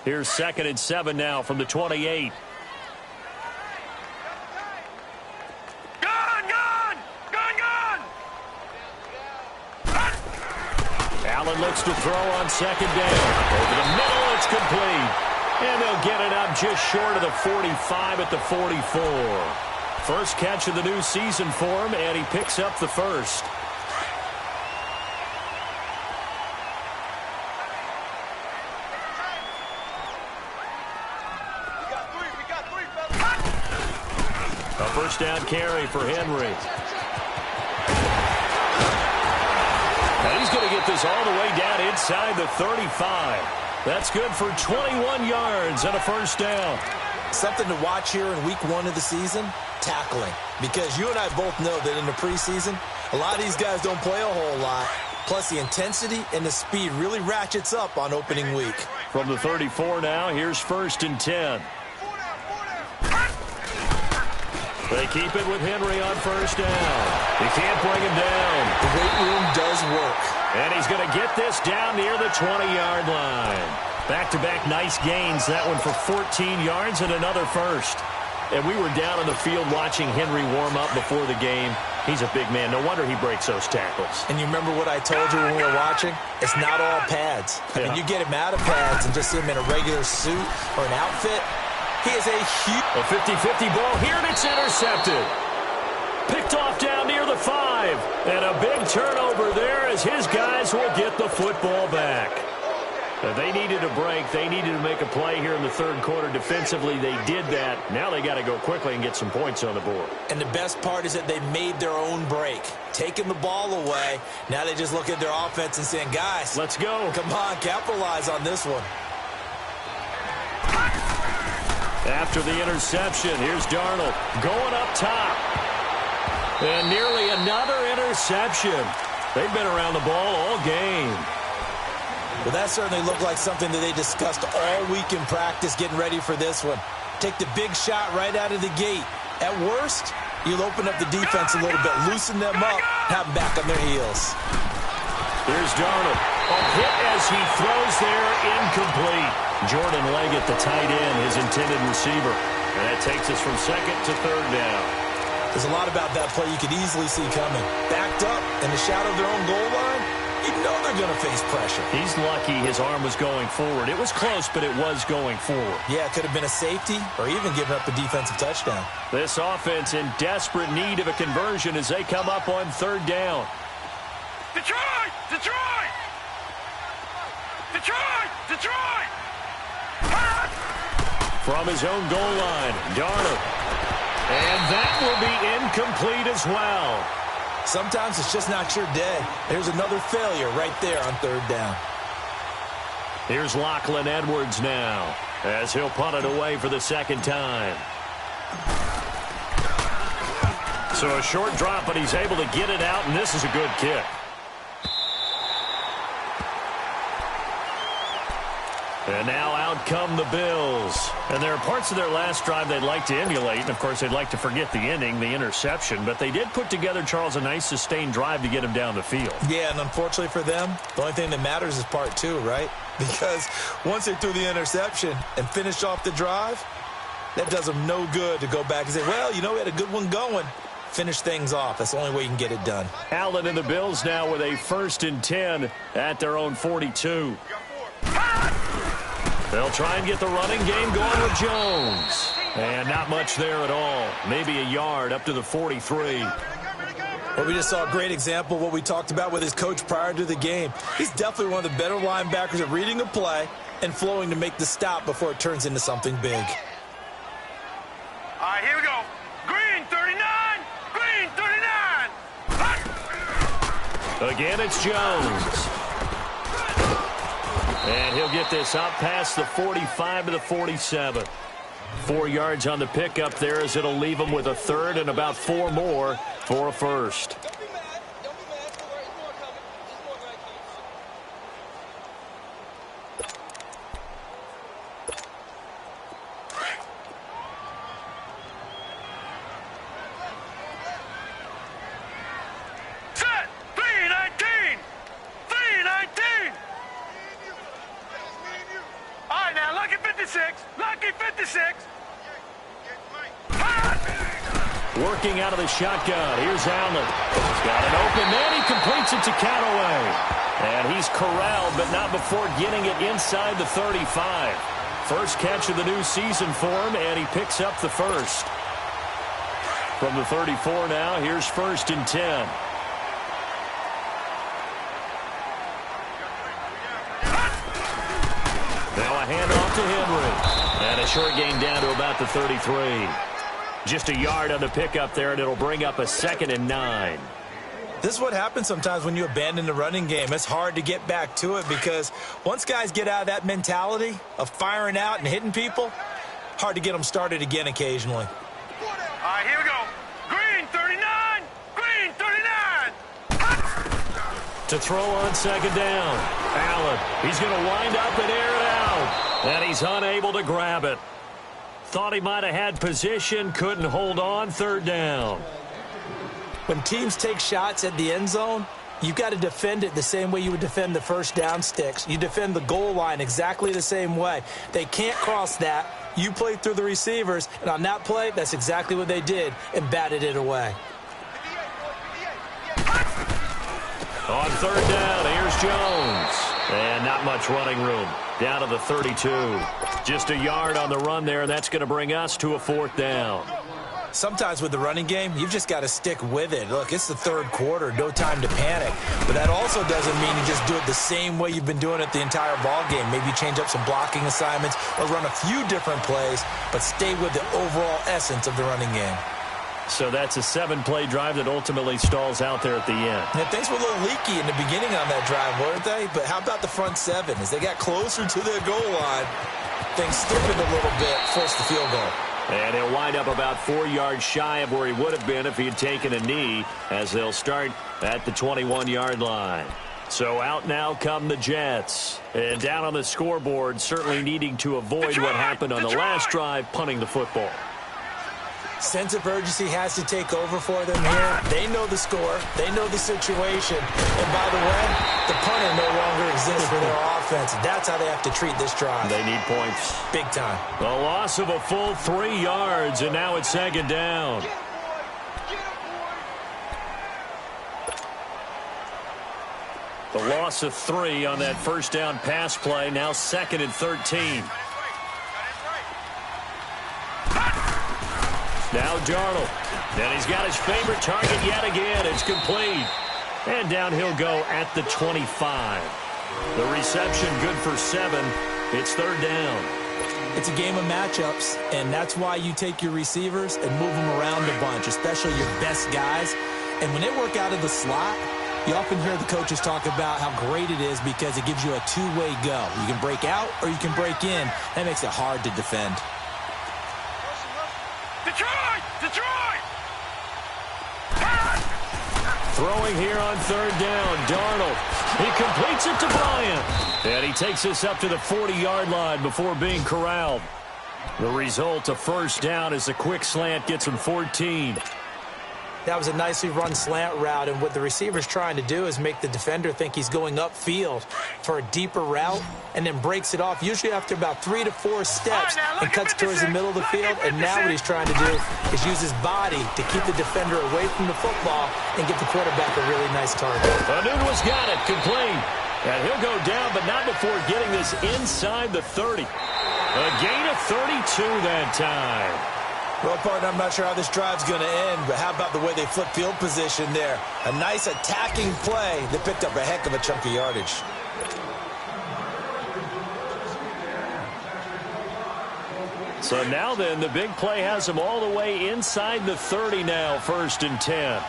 Here's 2nd and 7 now from the 28. looks to throw on second down. Over the middle, it's complete. And they'll get it up just short of the 45 at the 44. First catch of the new season for him, and he picks up the first. A first down carry for Henry. And he's going to get this all the way down inside the 35. That's good for 21 yards and a first down. Something to watch here in week 1 of the season, tackling. Because you and I both know that in the preseason, a lot of these guys don't play a whole lot. Plus, the intensity and the speed really ratchets up on opening week. From the 34 now, here's 1st and 10. They keep it with Henry on first down. He can't bring him down. The weight room does work. And he's going to get this down near the 20-yard line. Back-to-back nice gains. That one for 14 yards and another first. And we were down on the field watching Henry warm up before the game. He's a big man. No wonder he breaks those tackles. And you remember what I told you when we were watching? It's not all pads. I mean, you get him out of pads and just see him in a regular suit or an outfit. He is a huge... A 50-50 ball here, and it's intercepted. Picked off down near the 5. And a big turnover there as his guys will get the football back. They needed a break. They needed to make a play here in the third quarter. Defensively, they did that. Now they got to go quickly and get some points on the board. And the best part is that they made their own break. Taking the ball away. Now they just look at their offense and saying, guys, let's go. Come on, capitalize on this one. After the interception, here's Darnold going up top. And nearly another interception. They've been around the ball all game. Well, that certainly looked like something that they discussed all week in practice getting ready for this one. Take the big shot right out of the gate. At worst, you'll open up the defense a little bit, loosen them up, have them back on their heels. Here's Darnold. A hit as he throws there, incomplete. Jordan Leggett, the tight end, his intended receiver. And that takes us from second to third down. There's a lot about that play you could easily see coming. Backed up in the shadow of their own goal line, you know they're going to face pressure. He's lucky his arm was going forward. It was close, but it was going forward. Yeah, it could have been a safety or even giving up a defensive touchdown. This offense in desperate need of a conversion as they come up on third down. Detroit! Detroit! Detroit! Detroit! From his own goal line, Darnold. And that will be incomplete as well. Sometimes it's just not your day. There's another failure right there on third down. Here's Lachlan Edwards now as he'll punt it away for the second time. So a short drop, but he's able to get it out, and this is a good kick. And now out come the Bills. And there are parts of their last drive they'd like to emulate. And, of course, they'd like to forget the ending, the interception. But they did put together, Charles, a nice sustained drive to get him down the field. Yeah, and unfortunately for them, the only thing that matters is part 2, right? Because once they threw the interception and finished off the drive, that does them no good to go back and say, well, you know, we had a good one going. Finish things off. That's the only way you can get it done. Allen and the Bills now with a 1st and 10 at their own 42. They'll try and get the running game going with Jones. And not much there at all. Maybe a yard up to the 43. Well, we just saw a great example of what we talked about with his coach prior to the game. He's definitely one of the better linebackers at reading a play and flowing to make the stop before it turns into something big. All right, here we go. Green 39. Green 39. Again, it's Jones. And he'll get this up past the 45 to the 47. 4 yards on the pickup there as it'll leave him with a third and about 4 more for a first. Set. 319. 319. All right, now, lucky 56. Lucky 56. Working out of the shotgun. Here's Allen. He's got an open man. He completes it to Callaway. And he's corralled, but not before getting it inside the 35. First catch of the new season for him, and he picks up the first. From the 34 now, here's 1st and 10. Now a handoff to Henry. And a short gain down to about the 33. Just a yard on the pickup there, and it'll bring up a 2nd and 9. This is what happens sometimes when you abandon the running game. It's hard to get back to it because once guys get out of that mentality of firing out and hitting people, hard to get them started again occasionally. All right, here we go. Green, 39. Green, 39. To throw on 2nd down. Allen, he's going to wind up and air it out. And he's unable to grab it. Thought he might have had position, couldn't hold on. 3rd down. When teams take shots at the end zone, you've got to defend it the same way you would defend the first down sticks. You defend the goal line exactly the same way. They can't cross that. You play through the receivers, and on that play, that's exactly what they did and batted it away. On 3rd down, here's Jones. And not much running room. Down to the 32. Just a yard on the run there, and that's going to bring us to a 4th down. Sometimes with the running game, you've just got to stick with it. Look, it's the 3rd quarter, no time to panic. But that also doesn't mean you just do it the same way you've been doing it the entire ball game. Maybe you change up some blocking assignments or run a few different plays, but stay with the overall essence of the running game. So that's a 7-play drive that ultimately stalls out there at the end. Yeah, things were a little leaky in the beginning on that drive, weren't they? But how about the front 7? As they got closer to their goal line, things stiffened a little bit, forced the field goal. And he'll wind up about 4 yards shy of where he would have been if he had taken a knee, as they'll start at the 21-yard line. So out now come the Jets. And down on the scoreboard, certainly needing to avoid what happened on the last drive, punting the football. Sense of urgency has to take over for them here. They know the score. They know the situation. And by the way, the punter no longer exists for their offense. That's how they have to treat this drive. They need points. Big time. A loss of a full 3 yards, and now it's 2nd down. The loss of 3 on that first down pass play. Now 2nd and 13. Now Darnold. And he's got his favorite target yet again. It's complete. And down he'll go at the 25. The reception good for 7. It's 3rd down. It's a game of matchups, and that's why you take your receivers and move them around a bunch, especially your best guys. And when they work out of the slot, you often hear the coaches talk about how great it is because it gives you a two-way go. You can break out or you can break in. That makes it hard to defend. Detroit! Detroit! Throwing here on 3rd down, Darnold. He completes it to Bryant. And he takes us up to the 40-yard line before being corralled. The result, a 1st down as a quick slant gets him 14. That was a nicely run slant route, and what the receiver's trying to do is make the defender think he's going upfield for a deeper route and then breaks it off, usually after about 3 to 4 steps, and cuts towards the middle of the field. And now what he's trying to do is use his body to keep the defender away from the football and give the quarterback a really nice target. Anuno's got it, complete. And he'll go down, but not before getting this inside the 30. A gain of 32 that time. Well, partner, I'm not sure how this drive's going to end, but how about the way they flip field position there? A nice attacking play that picked up a heck of a chunk of yardage. So now then, the big play has them all the way inside the 30 now, 1st and 10.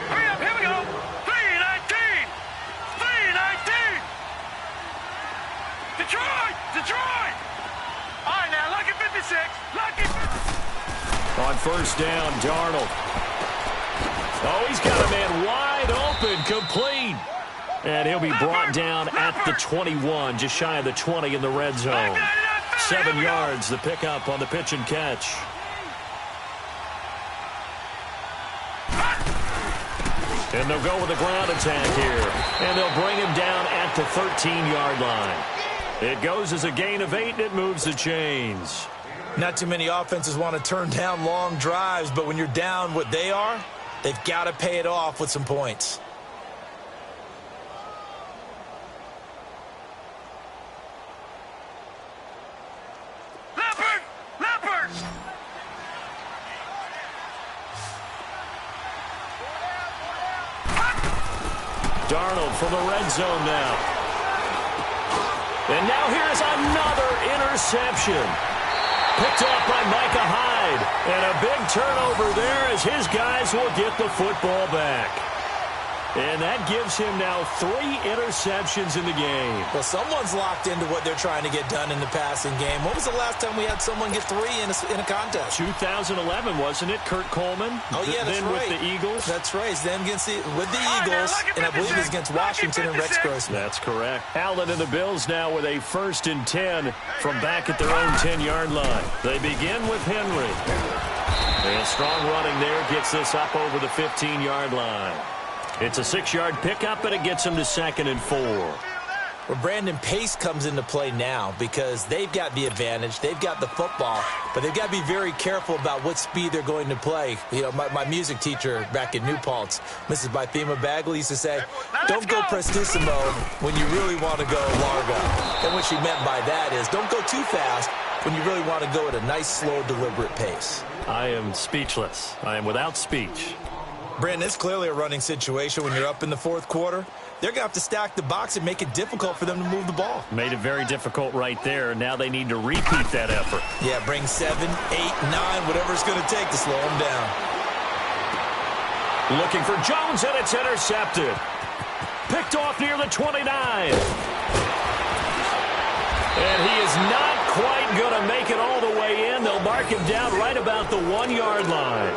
Hurry up, here we go. 3:19. 3:19. Detroit! Detroit! All right, now, lucky 56. Lucky 56. On 1st down, Darnold. Oh, he's got a man wide open, complete. And he'll be brought down at the 21, just shy of the 20 in the red zone. 7 yards, the pickup on the pitch and catch. And they'll go with a ground attack here. And they'll bring him down at the 13-yard line. It goes as a gain of 8, and it moves the chains. Not too many offenses want to turn down long drives, but when you're down what they are, they've got to pay it off with some points. Darnold from the red zone now. And now here's another interception. Picked off by Micah Hyde. And a big turnover there as his guys will get the football back. And that gives him now 3 interceptions in the game. Well, someone's locked into what they're trying to get done in the passing game. When was the last time we had someone get 3 in a contest? 2011, wasn't it? Kurt Coleman? Oh, yeah, that's then right. With the Eagles? That's right. Then with the Eagles, and I believe it's against Washington and Rex Grossman. That's correct. Allen and the Bills now with a 1st and 10 from back at their own 10-yard line. They begin with Henry. And strong running there gets this up over the 15-yard line. It's a 6-yard pickup, and it gets him to 2nd and 4. Well, Brandon, pace comes into play now because they've got the advantage. They've got the football, but they've got to be very careful about what speed they're going to play. You know, my music teacher back in New Paltz, Mrs. Bythema Bagley, used to say, don't go prestissimo when you really want to go largo. And what she meant by that is don't go too fast when you really want to go at a nice, slow, deliberate pace. I am speechless. I am without speech. Brandon, it's clearly a running situation when you're up in the 4th quarter. They're going to have to stack the box and make it difficult for them to move the ball. Made it very difficult right there. Now they need to repeat that effort. Yeah, bring 7, 8, 9, whatever it's going to take to slow them down. Looking for Jones, and it's intercepted. Picked off near the 29. And he is not quite going to make it all the way in. They'll mark him down right about the 1-yard line.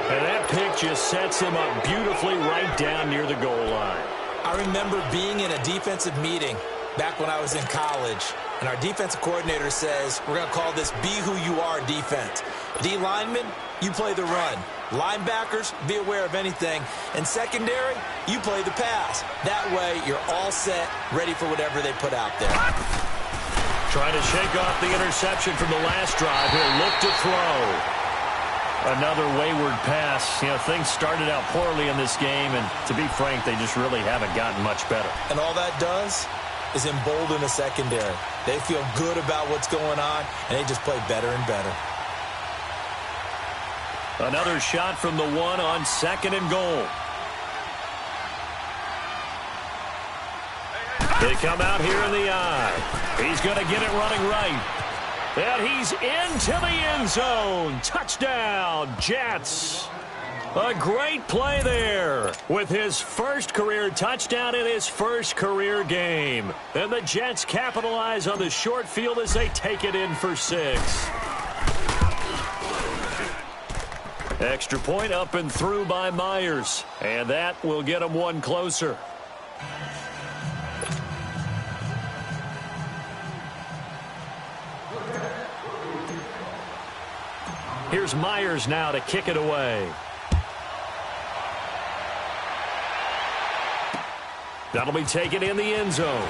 And that pick just sets him up beautifully right down near the goal line. I remember being in a defensive meeting back when I was in college, and our defensive coordinator says, we're going to call this Be Who You Are defense. D linemen, you play the run. Linebackers, be aware of anything. And secondary, you play the pass. That way, you're all set, ready for whatever they put out there. Trying to shake off the interception from the last drive. He'll look to throw. Another wayward pass. You know, things started out poorly in this game, and to be frank, they just really haven't gotten much better. And all that does is embolden the secondary. They feel good about what's going on, and they just play better and better. Another shot from the 1 on 2nd and goal. They come out here in the eye. He's going to get it running right. And he's into the end zone. Touchdown, Jets. A great play there with his first career touchdown in his first career game. And the Jets capitalize on the short field as they take it in for 6. Extra point up and through by Myers. And that will get him 1 closer. Here's Myers now to kick it away. That'll be taken in the end zone.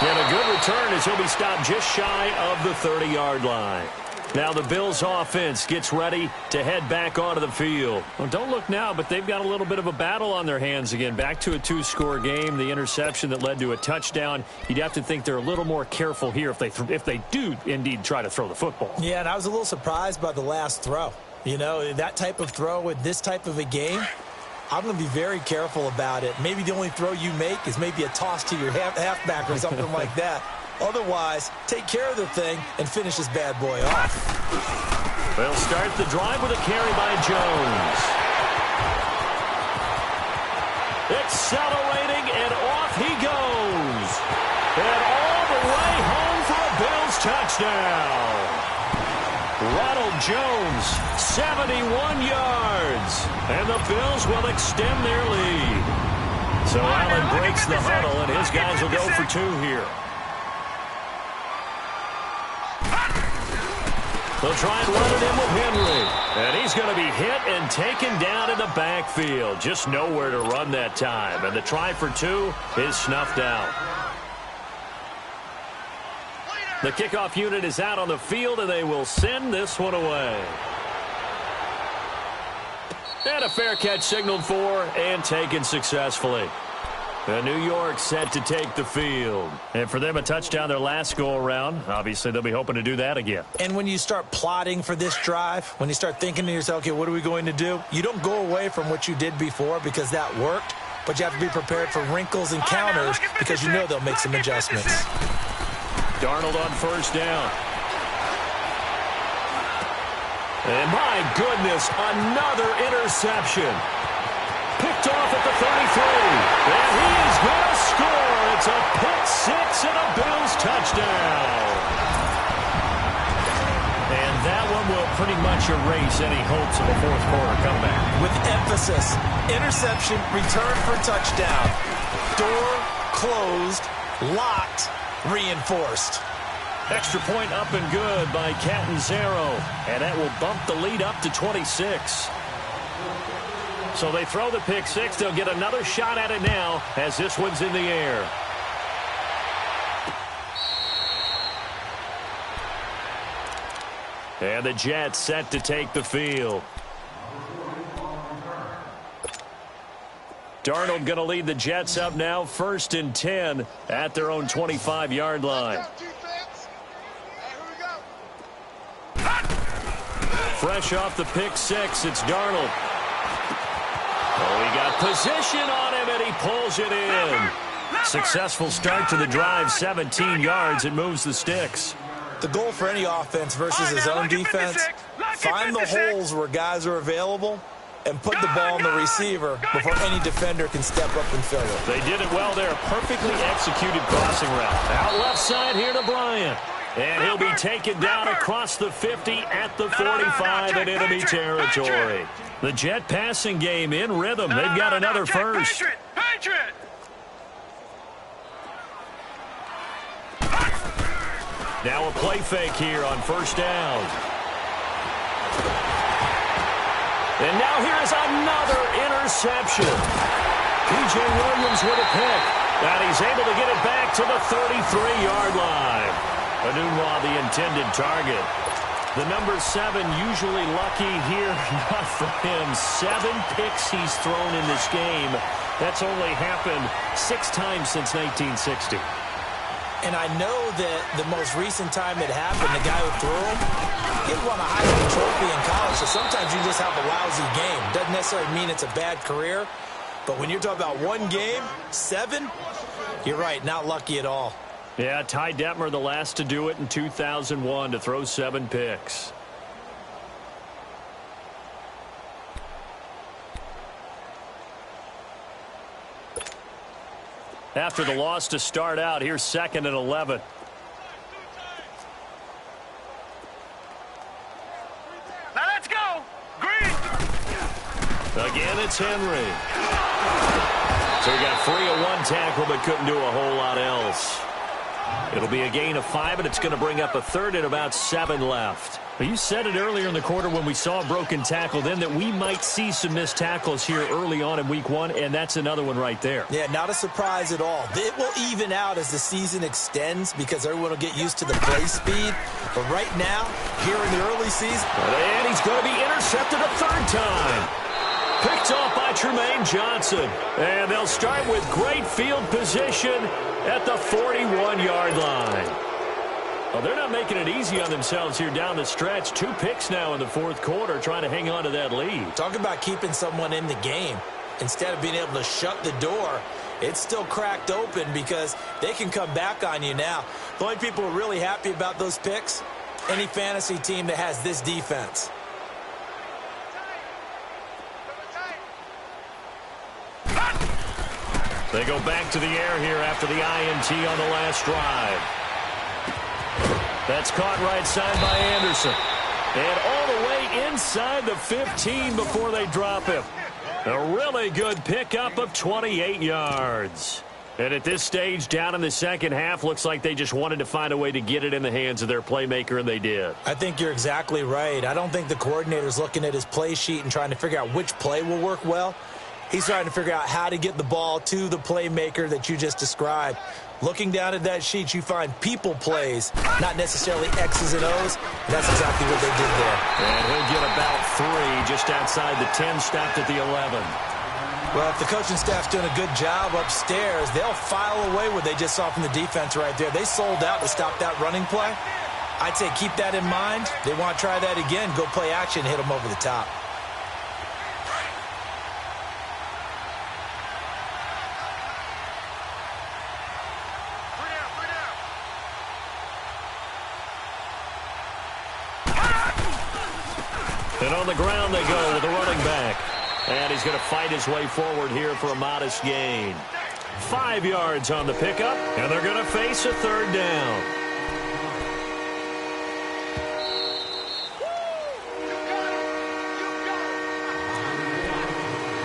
And a good return as he'll be stopped just shy of the 30-yard line. Now the Bills offense gets ready to head back onto the field. Well, don't look now, but they've got a little bit of a battle on their hands again. Back to a 2-score game. The interception that led to a touchdown. You'd have to think they're a little more careful here if they do indeed try to throw the football. Yeah, and I was a little surprised by the last throw. You know, that type of throw in this type of a game, I'm going to be very careful about it. Maybe the only throw you make is maybe a toss to your halfback or something like that. Otherwise, take care of the thing and finish this bad boy off. They'll start the drive with a carry by Jones. Accelerating, and off he goes. And all the way home for a Bills touchdown. Ronald Jones, 71 yards. And the Bills will extend their lead. So Allen breaks the huddle, and his guys will go for 2 here. They'll try and run it in with Henry. And he's going to be hit and taken down in the backfield. Just nowhere to run that time. And the try for 2 is snuffed out. The kickoff unit is out on the field, and they will send this one away. And a fair catch signaled for and taken successfully. And New York set to take the field. And for them, a touchdown their last go-around. Obviously, they'll be hoping to do that again. And when you start plotting for this drive, when you start thinking to yourself, okay, what are we going to do? You don't go away from what you did before because that worked, but you have to be prepared for wrinkles and counters because you know they'll make some adjustments. Darnold on first down. And my goodness, another interception. Picked off at the 33. And he is going to score. It's a pick six and a Bills touchdown. And that one will pretty much erase any hopes of a fourth quarter comeback. With emphasis, interception, return for touchdown. Door closed, locked, reinforced. Extra point up and good by Catanzaro. And that will bump the lead up to 26. So they throw the pick six. They'll get another shot at it now as this one's in the air. And the Jets set to take the field. Darnold going to lead the Jets up now, 1st and 10 at their own 25-yard line. Fresh off the pick six, it's Darnold. Oh, he got position on him, and he pulls it in. Successful start to the drive, 17 yards, and moves the sticks. The goal for any offense versus his own defense, find the holes where guys are available and put the ball on the receiver before any defender can step up and fill it. They did it well there. Perfectly executed crossing route. Out left side here to Bryant. And he'll be taken down across the 50 at the 45 in enemy territory. The Jet passing game in rhythm. They've got another first. Patriot! Now a play fake here on first down. And now here's another interception. P.J. Williams with a pick. And he's able to get it back to the 33-yard line. Anunwa, the intended target. The number 7 usually lucky here. Not for him. 7 picks he's thrown in this game. That's only happened 6 times since 1960. And I know that the most recent time it happened, the guy who threw him, he won a Heisman Trophy in college, so sometimes you just have a lousy game. Doesn't necessarily mean it's a bad career, but when you're talking about one game, 7, you're right, not lucky at all. Yeah, Ty Detmer, the last to do it in 2001, to throw 7 picks. After the loss to start out, here's 2nd and 11. Now let's go. Green. Again, it's Henry. So he got free of 1 tackle, but couldn't do a whole lot else. It'll be a gain of 5, and it's going to bring up a 3rd and about 7 left. Well, you said it earlier in the quarter when we saw a broken tackle then that we might see some missed tackles here early on in week 1, and that's another one right there. Yeah, not a surprise at all. It will even out as the season extends because everyone will get used to the play speed. But right now, here in the early season, and he's going to be intercepted a 3rd time. Picked off by Tremaine Johnson. And they'll start with great field position at the 41-yard line. Well, they're not making it easy on themselves here down the stretch. 2 picks now in the 4th quarter trying to hang on to that lead. Talk about keeping someone in the game. Instead of being able to shut the door, it's still cracked open because they can come back on you now. The only people who are really happy about those picks, any fantasy team that has this defense. They go back to the air here after the INT on the last drive. That's caught right side by Anderson. And all the way inside the 15 before they drop him. A really good pickup of 28 yards. And at this stage, down in the second half, looks like they just wanted to find a way to get it in the hands of their playmaker, and they did. I think you're exactly right. I don't think the coordinator's looking at his play sheet and trying to figure out which play will work well. He's trying to figure out how to get the ball to the playmaker that you just described. Looking down at that sheet, you find people plays, not necessarily X's and O's. That's exactly what they did there. And he'll get about 3 just outside the 10, stopped at the 11. Well, if the coaching staff's doing a good job upstairs, they'll file away what they just saw from the defense right there. They sold out to stop that running play. I'd say keep that in mind. They want to try that again, go play action, hit them over the top. And on the ground they go with a running back. And he's going to fight his way forward here for a modest gain. 5 yards on the pickup, and they're going to face a 3rd down.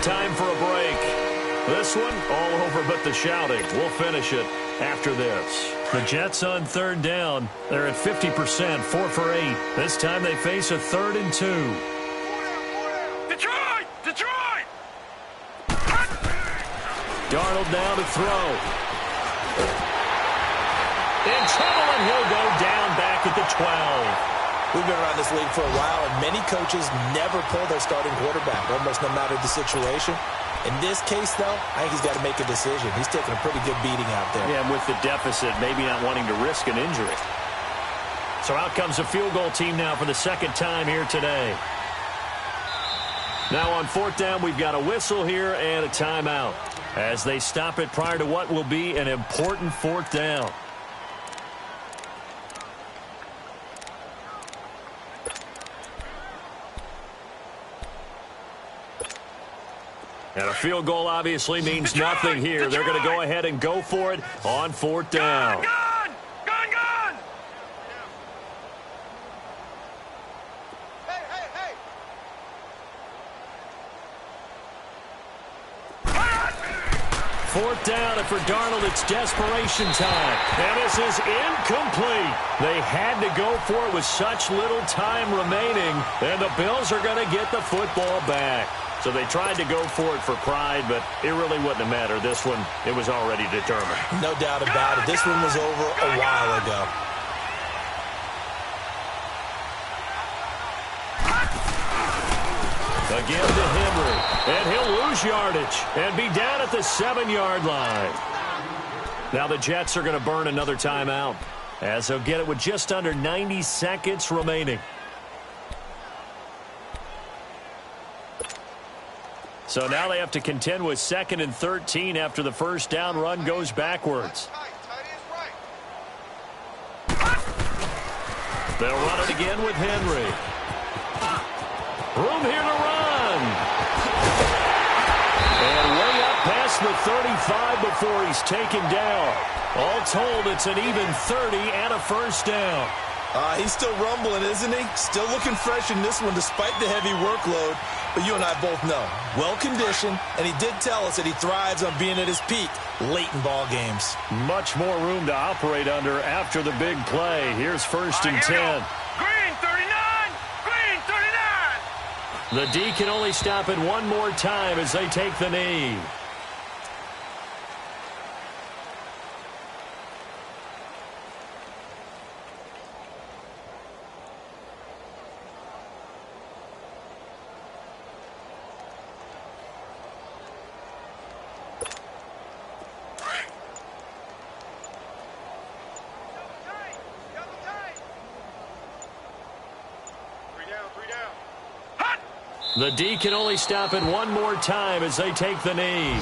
Time for a break. This one, all over but the shouting. We'll finish it after this. The Jets on 3rd down. They're at 50%, 4 for 8. This time they face a 3rd and 2. Detroit! Darnold now to throw. In trouble, and he'll go down back at the 12. We've been around this league for a while, and many coaches never pull their starting quarterback, almost no matter the situation. In this case, though, I think he's got to make a decision. He's taking a pretty good beating out there. Yeah, and with the deficit, maybe not wanting to risk an injury. So out comes a field goal team now for the 2nd time here today. Now on 4th down, we've got a whistle here and a timeout as they stop it prior to what will be an important 4th down. And a field goal obviously means nothing here. They're going to go ahead and go for it on 4th down. Gun! Hey! 4th down, and for Darnold, it's desperation time. And this is incomplete. They had to go for it with such little time remaining, and the Bills are going to get the football back. So they tried to go for it for pride, but it really wouldn't have mattered. This one, it was already determined. No doubt about it. This one was over a while ago. Again to Henry, and he'll lose yardage and be down at the 7-yard line. Now the Jets are going to burn another timeout as they'll get it with just under 90 seconds remaining. So now they have to contend with 2nd and 13 after the 1st down run goes backwards. They'll run it again with Henry. Room here to run. And way up past the 35 before he's taken down. All told, it's an even 30 and a 1st down. He's still rumbling, isn't he? Still looking fresh in this one despite the heavy workload. But you and I both know, well-conditioned, and he did tell us that he thrives on being at his peak late in ball games. Much more room to operate under after the big play. Here's 1st and 10. Green 39! Green 39! The D can only stop it one more time as they take the knee. The D can only stop it one more time as they take the knee.